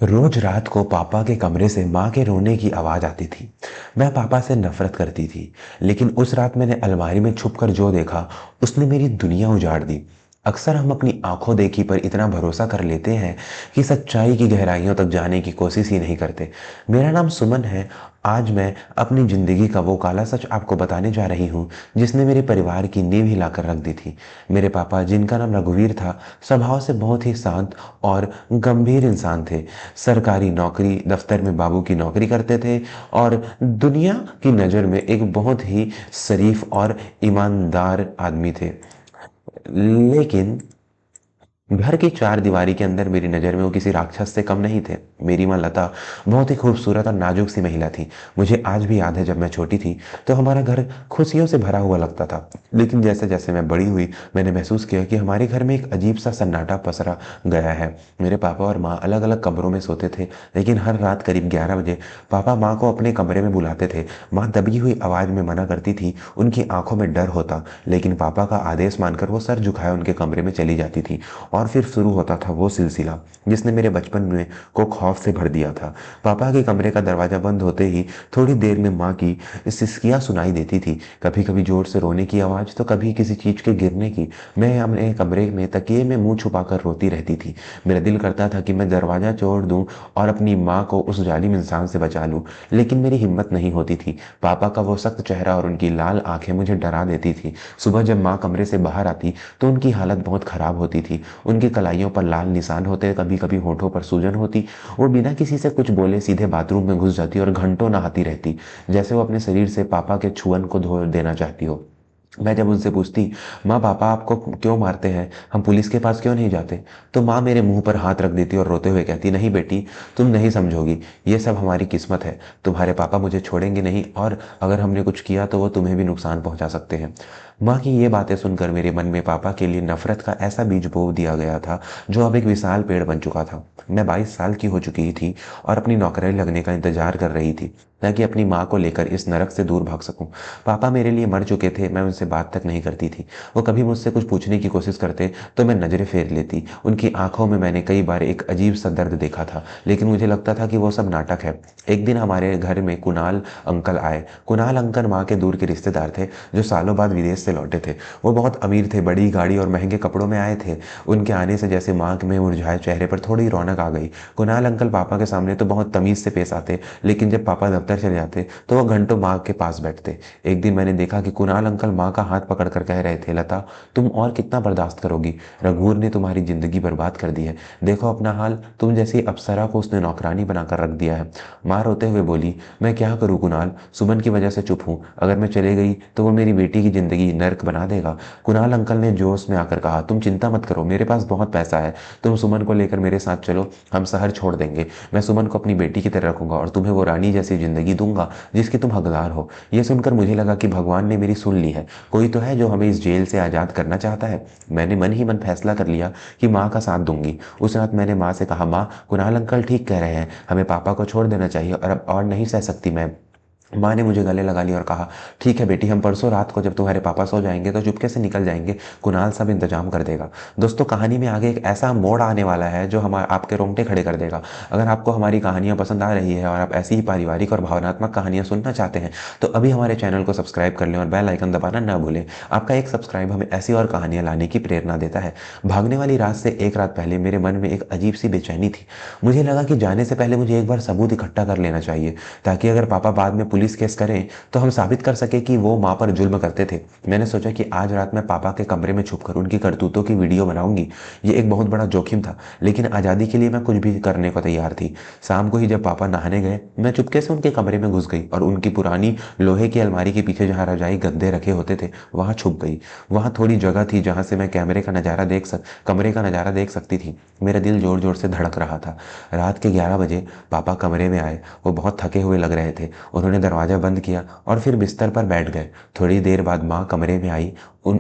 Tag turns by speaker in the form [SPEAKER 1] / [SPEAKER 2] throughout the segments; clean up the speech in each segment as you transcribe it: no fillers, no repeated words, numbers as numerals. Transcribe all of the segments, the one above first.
[SPEAKER 1] रोज रात को पापा के कमरे से माँ के रोने की आवाज आती थी। मैं पापा से नफरत करती थी, लेकिन उस रात मैंने अलमारी में छुपकर जो देखा, उसने मेरी दुनिया उजाड़ दी। अक्सर हम अपनी आंखों देखी पर इतना भरोसा कर लेते हैं कि सच्चाई की गहराइयों तक जाने की कोशिश ही नहीं करते। मेरा नाम सुमन है। आज मैं अपनी जिंदगी का वो काला सच आपको बताने जा रही हूँ, जिसने मेरे परिवार की नींव हिलाकर रख दी थी। मेरे पापा, जिनका नाम रघुवीर था, स्वभाव से बहुत ही शांत और गंभीर इंसान थे। सरकारी नौकरी दफ्तर में बाबू की नौकरी करते थे और दुनिया की नज़र में एक बहुत ही शरीफ और ईमानदार आदमी थे। लेकिन घर की चार दीवारी के अंदर मेरी नज़र में वो किसी राक्षस से कम नहीं थे। मेरी माँ लता बहुत ही खूबसूरत और नाजुक सी महिला थी। मुझे आज भी याद है, जब मैं छोटी थी तो हमारा घर खुशियों से भरा हुआ लगता था। लेकिन जैसे जैसे मैं बड़ी हुई, मैंने महसूस किया कि हमारे घर में एक अजीब सा सन्नाटा पसरा गया है। मेरे पापा और माँ अलग अलग कमरों में सोते थे, लेकिन हर रात करीब 11 बजे पापा माँ को अपने कमरे में बुलाते थे। माँ दबी हुई आवाज़ में मना करती थी। उनकी आंखों में डर होता, लेकिन पापा का आदेश मानकर वो सर झुकाए उनके कमरे में चली जाती थी। और फिर शुरू होता था वो सिलसिला जिसने मेरे बचपन में को खौफ से भर दिया था। पापा के कमरे का दरवाजा बंद होते ही थोड़ी देर में माँ की सिसकियाँ सुनाई देती थी। कभी कभी जोर से रोने की आवाज़, तो कभी किसी चीज़ के गिरने की। मैं अपने कमरे में तकिए में मुंह छुपाकर रोती रहती थी। मेरा दिल करता था कि मैं दरवाज़ा तोड़ दूं और अपनी माँ को उस जालिम इंसान से बचा लूं, लेकिन मेरी हिम्मत नहीं होती थी। पापा का वो सख्त चेहरा और उनकी लाल आंखें मुझे डरा देती थी। सुबह जब माँ कमरे से बाहर आती तो उनकी हालत बहुत खराब होती थी। उनकी कलाइयों पर लाल निशान होते, कभी कभी होठों पर सूजन होती। वो बिना किसी से कुछ बोले सीधे बाथरूम में घुस जाती और घंटों नहाती रहती, जैसे वो अपने शरीर से पापा के छुअन को धो देना चाहती हो। मैं जब उनसे पूछती, माँ पापा आपको क्यों मारते हैं, हम पुलिस के पास क्यों नहीं जाते, तो माँ मेरे मुंह पर हाथ रख देती और रोते हुए कहती, नहीं बेटी, तुम नहीं समझोगी, ये सब हमारी किस्मत है। तुम्हारे पापा मुझे छोड़ेंगे नहीं, और अगर हमने कुछ किया तो वो तुम्हें भी नुकसान पहुंचा सकते हैं। माँ की ये बातें सुनकर मेरे मन में पापा के लिए नफरत का ऐसा बीज बो दिया गया था, जो अब एक विशाल पेड़ बन चुका था। मैं 22 साल की हो चुकी थी और अपनी नौकरी लगने का इंतजार कर रही थी, ताकि अपनी माँ को लेकर इस नरक से दूर भाग सकूं। पापा मेरे लिए मर चुके थे, मैं उनसे बात तक नहीं करती थी। वो कभी मुझसे कुछ पूछने की कोशिश करते तो मैं नजरें फेर लेती। उनकी आंखों में मैंने कई बार एक अजीब सा दर्द देखा था, लेकिन मुझे लगता था कि वो सब नाटक है। एक दिन हमारे घर में कुणाल अंकल आए। कुणाल अंकल माँ के दूर के रिश्तेदार थे, जो सालों बाद विदेश से लौटे थे। वो बहुत अमीर थे, बड़ी गाड़ी और महंगे कपड़ों में आए थे। उनके आने से जैसे माँ में मुरझाए चेहरे पर थोड़ी रौनक आ गई। कुणाल अंकल पापा के सामने तो बहुत तमीज से पेश आते, लेकिन जब पापा दफ्तर चले जाते तो वो घंटों माँ के पास बैठते। एक दिन मैंने देखा कि कुणाल अंकल माँ का हाथ पकड़कर कह रहे थे, लता, तुम और कितना बर्दाश्त करोगी, रघुवर ने तुम्हारी जिंदगी बर्बाद कर दी है, देखो अपना हाल, तुम जैसी अप्सरा को उसने नौकरानी बनाकर रख दिया है। माँ रोते हुए बोली, मैं क्या करूँ कुणाल, सुमन की वजह से चुप हूँ, अगर मैं चले गई तो वो मेरी बेटी की जिंदगी नर्क बना देगा। कुणाल अंकल ने जोश में आकर कहा, तुम चिंता मत करो, मेरे पास बहुत पैसा है, तुम सुमन को लेकर मेरे साथ चलो, हम शहर छोड़ देंगे। मैं सुमन को अपनी बेटी की तरह रखूंगा और तुम्हें वो रानी जैसी जिंदगी दूंगा जिसकी तुम हकदार हो। ये सुनकर मुझे लगा कि भगवान ने मेरी सुन ली है, कोई तो है जो हमें इस जेल से आज़ाद करना चाहता है। मैंने मन ही मन फैसला कर लिया कि माँ का साथ दूंगी। उस रात मैंने माँ से कहा, माँ, कुणाल अंकल ठीक कह रहे हैं, हमें पापा को छोड़ देना चाहिए और अब और नहीं सह सकती मैं। माँ ने मुझे गले लगा लिया और कहा, ठीक है बेटी, हम परसों रात को जब तुम्हारे पापा सो जाएंगे तो चुपके से निकल जाएंगे, कुणाल सब इंतजाम कर देगा। दोस्तों, कहानी में आगे एक ऐसा मोड़ आने वाला है जो हम आपके रोंगटे खड़े कर देगा। अगर आपको हमारी कहानियाँ पसंद आ रही है और आप ऐसी ही पारिवारिक और भावनात्मक कहानियाँ सुनना चाहते हैं, तो अभी हमारे चैनल को सब्सक्राइब कर लें और बेल आइकन दबाना ना भूलें। आपका एक सब्सक्राइब हमें ऐसी और कहानियाँ लाने की प्रेरणा देता है। भागने वाली रात से एक रात पहले मेरे मन में एक अजीब सी बेचैनी थी। मुझे लगा कि जाने से पहले मुझे एक बार सबूत इकट्ठा कर लेना चाहिए, ताकि अगर पापा बाद में पुलिस केस करें तो हम साबित कर सके कि वो माँ पर जुल्म करते थे। मैंने सोचा कि आज रात मैं पापा के कमरे में छुपकर उनकी करतूतों की वीडियो बनाऊंगी। ये एक बहुत बड़ा जोखिम था, लेकिन आज़ादी के लिए मैं कुछ भी करने को तैयार थी। शाम को ही जब पापा नहाने गए, मैं चुपके से उनके कमरे में घुस गई और उनकी पुरानी लोहे की अलमारी के पीछे जहाँ रजाई गद्दे रखे होते थे, वहाँ छुप गई। वहाँ थोड़ी जगह थी जहाँ से मैं कमरे का नज़ारा देख सकती थी। मेरा दिल जोर जोर से धड़क रहा था। रात के 11 बजे पापा कमरे में आए। वो बहुत थके हुए लग रहे थे। उन्होंने दरवाज़ा बंद किया और फिर बिस्तर पर बैठ गए। थोड़ी देर बाद माँ कमरे में आई।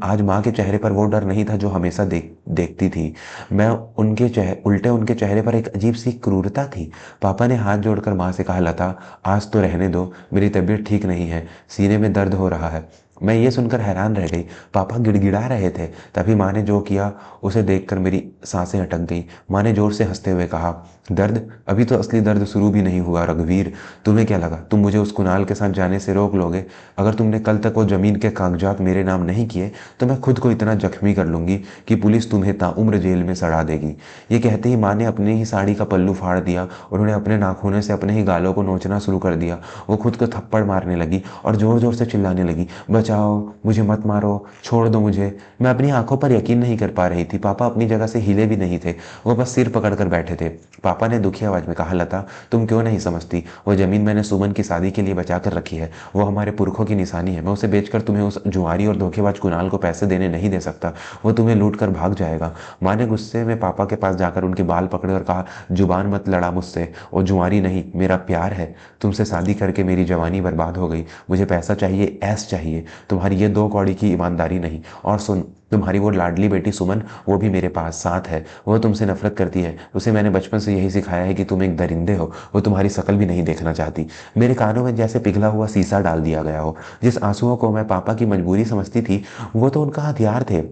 [SPEAKER 1] आज माँ के चेहरे पर वो डर नहीं था जो हमेशा देखती थी। मैं उनके चेहरे पर एक अजीब सी क्रूरता थी। पापा ने हाथ जोड़कर माँ से कहा, लता, आज तो रहने दो, मेरी तबीयत ठीक नहीं है, सीने में दर्द हो रहा है। मैं ये सुनकर हैरान रह गई। पापा गिड़गिड़ा रहे थे। तभी माँ ने जो किया उसे देखकर मेरी सांसें अटक गई। माँ ने जोर से हंसते हुए कहा, दर्द? अभी तो असली दर्द शुरू भी नहीं हुआ रघुवीर। तुम्हें क्या लगा तुम मुझे उस कुणाल के साथ जाने से रोक लोगे? अगर तुमने कल तक वो जमीन के कागजात मेरे नाम नहीं किए तो मैं खुद को इतना जख्मी कर लूंगी कि पुलिस तुम्हें ताउम्र जेल में सड़ा देगी। ये कहते ही माँ ने अपने ही साड़ी का पल्लू फाड़ दिया। उन्होंने अपने नाखूनों से अपने ही गालों को नोचना शुरू कर दिया। वो खुद को थप्पड़ मारने लगी और जोर जोर से चिल्लाने लगी, बचाओ मुझे, मत मारो, छोड़ दो मुझे। मैं अपनी आंखों पर यकीन नहीं कर पा रही थी। पापा अपनी जगह से हिले भी नहीं थे, वो बस सिर पकड़ कर बैठे थे। पापा ने दुखी आवाज में कहा, लता तुम क्यों नहीं समझती? वो जमीन मैंने सुमन की शादी के लिए बचा कर रखी है। वो हमारे पुरखों की निशानी है। मैं उसे बेचकर तुम्हें उस जुआरी और धोखेबाज कुणाल को पैसे देने नहीं दे सकता। वो तुम्हें लूट कर भाग जाएगा। माँ ने गुस्से में पापा के पास जाकर उनके बाल पकड़े और कहा, जुबान मत लड़ा मुझसे। वो जुआरी नहीं, मेरा प्यार है। तुमसे शादी करके मेरी जवानी बर्बाद हो गई। मुझे पैसा चाहिए, ऐश चाहिए, तुम्हारी ये दो कौड़ी की ईमानदारी नहीं। और सुन, तुम्हारी वो लाडली बेटी सुमन, वो भी मेरे पास साथ है। वो तुमसे नफरत करती है। उसे मैंने बचपन से यही सिखाया है कि तुम एक दरिंदे हो। वो तुम्हारी शक्ल भी नहीं देखना चाहती। मेरे कानों में जैसे पिघला हुआ शीशा डाल दिया गया हो। जिस आंसुओं को मैं पापा की मजबूरी समझती थी, वो तो उनका हथियार थे।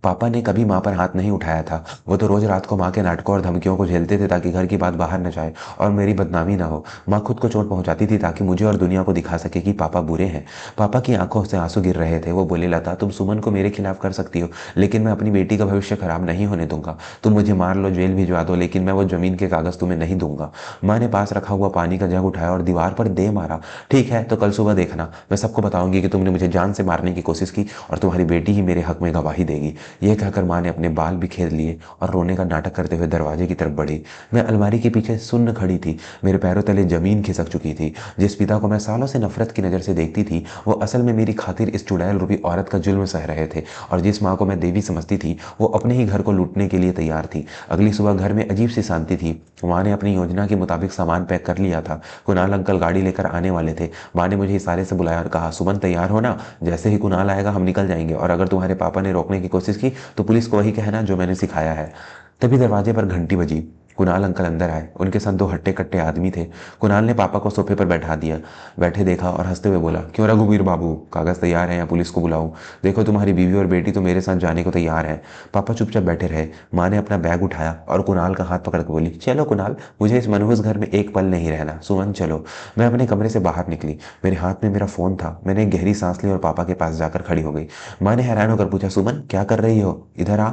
[SPEAKER 1] पापा ने कभी माँ पर हाथ नहीं उठाया था। वो तो रोज रात को माँ के नाटकों और धमकियों को झेलते थे ताकि घर की बात बाहर न जाए और मेरी बदनामी ना हो। माँ खुद को चोट पहुंचाती थी ताकि मुझे और दुनिया को दिखा सके कि पापा बुरे हैं। पापा की आंखों से आंसू गिर रहे थे। वो बोले, लता तुम सुमन को मेरे खिलाफ कर सकती हो, लेकिन मैं अपनी बेटी का भविष्य खराब नहीं होने दूंगा। तुम मुझे मार लो, जेल भिजवा दो, लेकिन मैं वो जमीन के कागज तुम्हें नहीं दूंगा। माँ ने पास रखा हुआ पानी का जग उठाया और दीवार पर दे मारा। ठीक है, तो कल सुबह देखना, मैं सबको बताऊंगी कि तुमने मुझे जान से मारने की कोशिश की और तुम्हारी बेटी ही मेरे हक में गवाही देगी। यह कहकर माँ ने अपने बाल बिखेर लिए और रोने का नाटक करते हुए दरवाजे की तरफ बढ़ी। मैं अलमारी के पीछे सुन्न खड़ी थी। मेरे पैरों तले जमीन खिसक चुकी थी। जिस पिता को मैं सालों से नफरत की नज़र से देखती थी, वो असल में मेरी खातिर इस चुड़ैल रूपी औरत का जुल्म सह रहे थे। और जिस माँ को मैं देवी समझती थी, वो अपने ही घर को लूटने के लिए तैयार थी। अगली सुबह घर में अजीब सी शांति थी। माँ ने अपनी योजना के मुताबिक सामान पैक कर लिया था। कुणाल अंकल गाड़ी लेकर आने वाले थे। माँ ने मुझे इशारे से बुलाया और कहा, सुमन तैयार हो ना, जैसे ही कुणाल आएगा हम निकल जाएंगे, और अगर तुम्हारे पापा ने रोकने की कोशिश की तो पुलिस को वही कहना जो मैंने सिखाया है। तभी दरवाजे पर घंटी बजी। कुणाल अंकल अंदर आए। उनके साथ दो हट्टे कट्टे आदमी थे। कुणाल ने पापा को सोफे पर बैठा दिया, बैठे देखा और हंसते हुए बोला, क्यों रघुवीर बाबू, कागज तैयार है या पुलिस को बुलाऊं? देखो तुम्हारी बीवी और बेटी तो मेरे साथ जाने को तैयार है। पापा चुपचाप बैठे रहे। माँ ने अपना बैग उठाया और कुणाल का हाथ पकड़ के बोली, चलो कुणाल, मुझे इस मनहूस घर में एक पल नहीं रहना। सुमन चलो। मैं अपने कमरे से बाहर निकली। मेरे हाथ में मेरा फोन था। मैंने एक गहरी सांस ली और पापा के पास जाकर खड़ी हो गई। माँ ने हैरान होकर पूछा, सुमन क्या कर रही हो, इधर आ।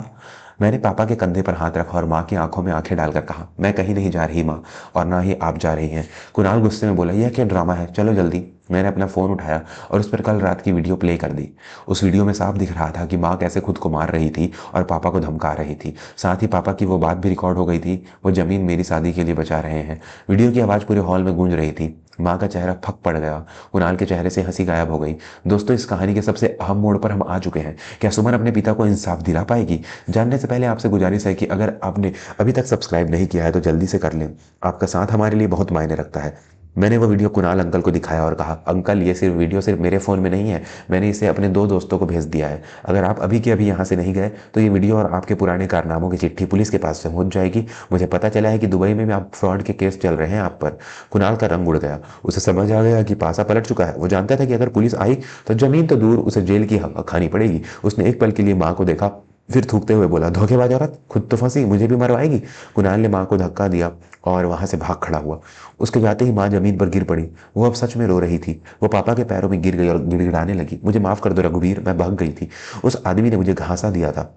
[SPEAKER 1] मैंने पापा के कंधे पर हाथ रखा और माँ की आंखों में आंखें डालकर कहा, मैं कहीं नहीं जा रही माँ, और ना ही आप जा रही हैं। कुणाल गुस्से में बोला, यह क्या ड्रामा है, चलो जल्दी। मैंने अपना फ़ोन उठाया और उस पर कल रात की वीडियो प्ले कर दी। उस वीडियो में साफ दिख रहा था कि माँ कैसे खुद को मार रही थी और पापा को धमका रही थी। साथ ही पापा की वो बात भी रिकॉर्ड हो गई थी, वो ज़मीन मेरी शादी के लिए बचा रहे हैं। वीडियो की आवाज़ पूरे हॉल में गूंज रही थी। माँ का चेहरा फक पड़ गया। कुणाल के चेहरे से हंसी गायब हो गई। दोस्तों, इस कहानी के सबसे अहम मोड़ पर हम आ चुके हैं। क्या सुमन अपने पिता को इंसाफ दिला पाएगी? जानने से पहले आपसे गुजारिश है कि अगर आपने अभी तक सब्सक्राइब नहीं किया है तो जल्दी से कर लें। आपका साथ हमारे लिए बहुत मायने रखता है। मैंने वो वीडियो कुणाल अंकल को दिखाया और कहा, अंकल ये सिर्फ वीडियो सिर्फ मेरे फ़ोन में नहीं है, मैंने इसे अपने दो दोस्तों को भेज दिया है। अगर आप अभी के अभी यहाँ से नहीं गए तो ये वीडियो और आपके पुराने कारनामों की चिट्ठी पुलिस के पास से पहुंच जाएगी। मुझे पता चला है कि दुबई में भी आप फ्रॉड के केस चल रहे हैं आप पर। कुणाल का रंग उड़ गया। उसे समझ आ गया कि पासा पलट चुका है। वो जानता था कि अगर पुलिस आई तो जमीन तो दूर, उसे जेल की खानी पड़ेगी। उसने एक पल के लिए माँ को देखा, फिर थूकते हुए बोला, धोखेबाज औरत, खुद तो फंसी, मुझे भी मरवाएगी। कुणाल ने माँ को धक्का दिया और वहां से भाग खड़ा हुआ। उसके जाते ही माँ जमीन पर गिर पड़ी। वो अब सच में रो रही थी। वो पापा के पैरों में गिर गई और गिड़गिड़ाने लगी, मुझे माफ कर दो रघुवीर, मैं भाग गई थी। उस आदमी ने मुझे घासा दिया था।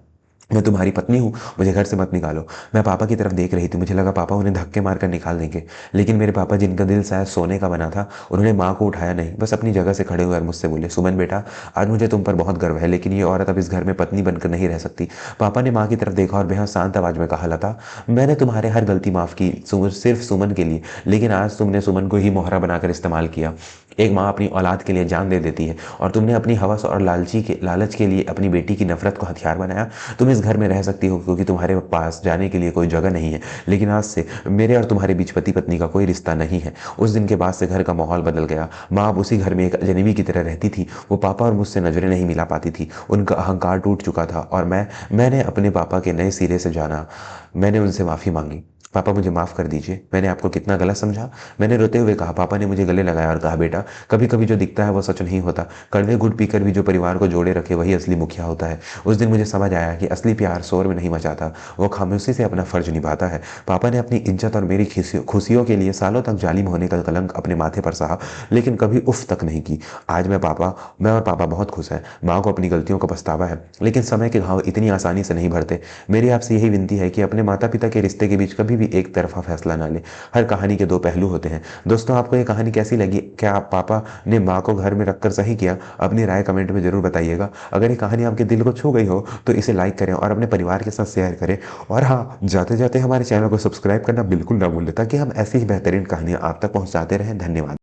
[SPEAKER 1] मैं तुम्हारी पत्नी हूँ, मुझे घर से मत निकालो। मैं पापा की तरफ देख रही थी। मुझे लगा पापा उन्हें धक्के मारकर निकाल देंगे, लेकिन मेरे पापा, जिनका दिल शायद सोने का बना था, उन्होंने माँ को उठाया नहीं, बस अपनी जगह से खड़े हुए और मुझसे बोले, सुमन बेटा, आज मुझे तुम पर बहुत गर्व है, लेकिन ये औरत अब इस घर में पत्नी बनकर नहीं रह सकती। पापा ने माँ की तरफ देखा और बेहद शांत आवाज में कहा, लता, मैंने तुम्हारे हर गलती माफ की, सिर्फ सुमन के लिए, लेकिन आज तुमने सुमन को ही मोहरा बनाकर इस्तेमाल किया। एक माँ अपनी औलाद के लिए जान दे देती है, और तुमने अपनी हवस और लालच के लिए अपनी बेटी की नफरत को हथियार बनाया। तुम इस घर में रह सकती हो क्योंकि तुम्हारे पास जाने के लिए कोई जगह नहीं है, लेकिन आज से मेरे और तुम्हारे बीच पति पत्नी का कोई रिश्ता नहीं है। उस दिन के बाद से घर का माहौल बदल गया। माँ अब उसी घर में एक अजनबी की तरह रहती थी। वो पापा और मुझसे नजरें नहीं मिला पाती थी। उनका अहंकार टूट चुका था और मैंने अपने पापा के नए सिरे से जाना। मैंने उनसे माफ़ी मांगी। पापा मुझे माफ़ कर दीजिए, मैंने आपको कितना गलत समझा। मैंने रोते हुए कहा। पापा ने मुझे गले लगाया और कहा, बेटा कभी कभी जो दिखता है वो सच नहीं होता। कड़वे घुट पीकर भी जो परिवार को जोड़े रखे वही असली मुखिया होता है। उस दिन मुझे समझ आया कि असली प्यार शोर में नहीं मचाता, वो खामोशी से अपना फर्ज निभाता है। पापा ने अपनी इज्जत और मेरी खुशियों के लिए सालों तक जालिम होने का कलंक अपने माथे पर सहा, लेकिन कभी उफ तक नहीं की। आज मैं और पापा बहुत खुश हैं। माँ को अपनी गलतियों का पछतावा है, लेकिन समय के घाव इतनी आसानी से नहीं भरते। मेरी आपसे यही विनती है कि अपने माता पिता के रिश्ते के बीच कभी भी एक तरफा फैसला ना ले। हर कहानी के दो पहलू होते हैं। दोस्तों, आपको ये कहानी कैसी लगी? क्या आप पापा ने माँ को घर में रखकर सही किया? अपनी राय कमेंट में जरूर बताइएगा। अगर ये कहानी आपके दिल को छू गई हो तो इसे लाइक करें और अपने परिवार के साथ शेयर करें। और हाँ, जाते जाते हमारे चैनल को सब्सक्राइब करना बिल्कुल ना भूलें, ताकि हम ऐसी ही बेहतरीन कहानियाँ आप तक पहुँचाते रहें। धन्यवाद।